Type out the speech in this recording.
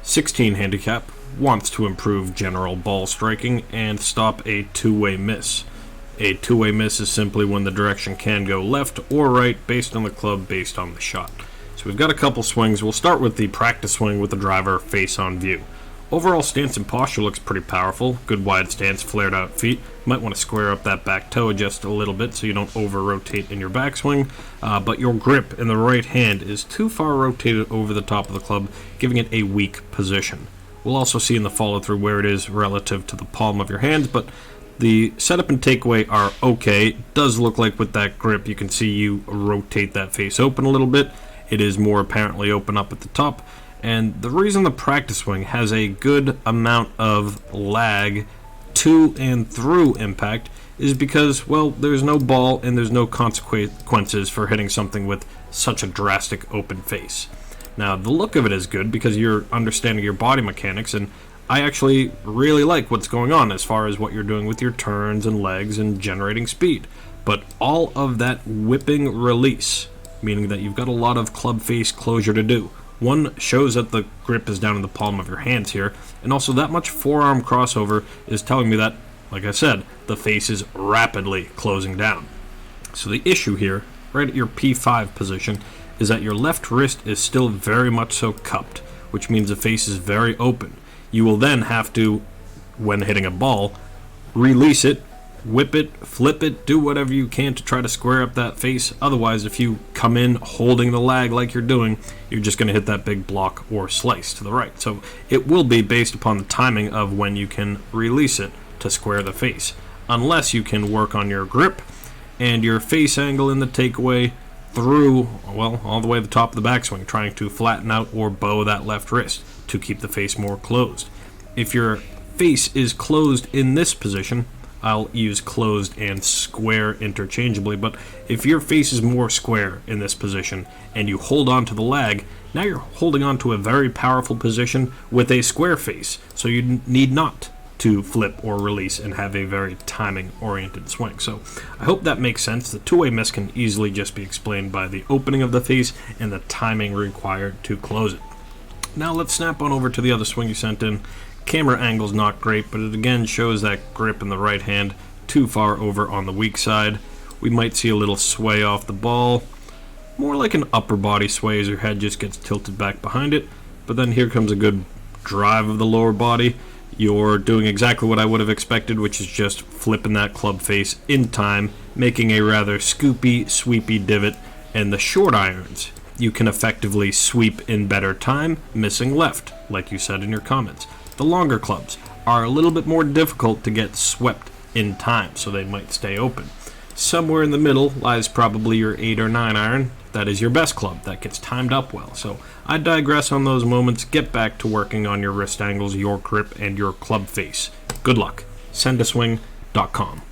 16 handicap, wants to improve general ball striking and stop a two-way miss. A two-way miss is simply when the direction can go left or right based on the club, based on the shot. So we've got a couple swings. We'll start with the practice swing with the driver face on view. Overall stance and posture looks pretty powerful. Good wide stance, flared out feet. Might want to square up that back toe just a little bit so you don't over-rotate in your backswing. But your grip in the right hand is too far rotated over the top of the club, giving it a weak position. We'll also see in the follow-through where it is relative to the palm of your hands, but the setup and takeaway are okay. It does look like with that grip, you can see you rotate that face open a little bit. It is more apparently open up at the top. And the reason the practice swing has a good amount of lag to and through impact is because, well, there's no ball and there's no consequences for hitting something with such a drastic open face. Now, the look of it is good because you're understanding your body mechanics, and I actually really like what's going on as far as what you're doing with your turns and legs and generating speed. But all of that whipping release, meaning that you've got a lot of club face closure to do. One shows that the grip is down in the palm of your hands here, and also that much forearm crossover is telling me that, like I said, the face is rapidly closing down. So the issue here, right at your P5 position, is that your left wrist is still very much so cupped, which means the face is very open. You will then have to, when hitting a ball, release it, whip it, flip it, do whatever you can to try to square up that face. Otherwise, if you come in holding the lag like you're doing, you're just going to hit that big block or slice to the right. So it will be based upon the timing of when you can release it to square the face. Unless you can work on your grip and your face angle in the takeaway through, well, all the way to the top of the backswing, trying to flatten out or bow that left wrist to keep the face more closed. If your face is closed in this position, I'll use closed and square interchangeably, but if your face is more square in this position and you hold on to the lag, now you're holding on to a very powerful position with a square face, so you need not to flip or release and have a very timing-oriented swing. So I hope that makes sense. The two-way miss can easily just be explained by the opening of the face and the timing required to close it. Now let's snap on over to the other swing you sent in. Camera angle's not great, but it again shows that grip in the right hand too far over on the weak side. We might see a little sway off the ball, more like an upper body sway as your head just gets tilted back behind it. But then here comes a good drive of the lower body. You're doing exactly what I would have expected, which is just flipping that club face in time, making a rather scoopy, sweepy divot, and the short irons you can effectively sweep in better time, missing left, like you said in your comments. The longer clubs are a little bit more difficult to get swept in time, so they might stay open. Somewhere in the middle lies probably your 8 or 9 iron. That is your best club. That gets timed up well. So I digress on those moments. Get back to working on your wrist angles, your grip, and your club face. Good luck. Sendaswing.com.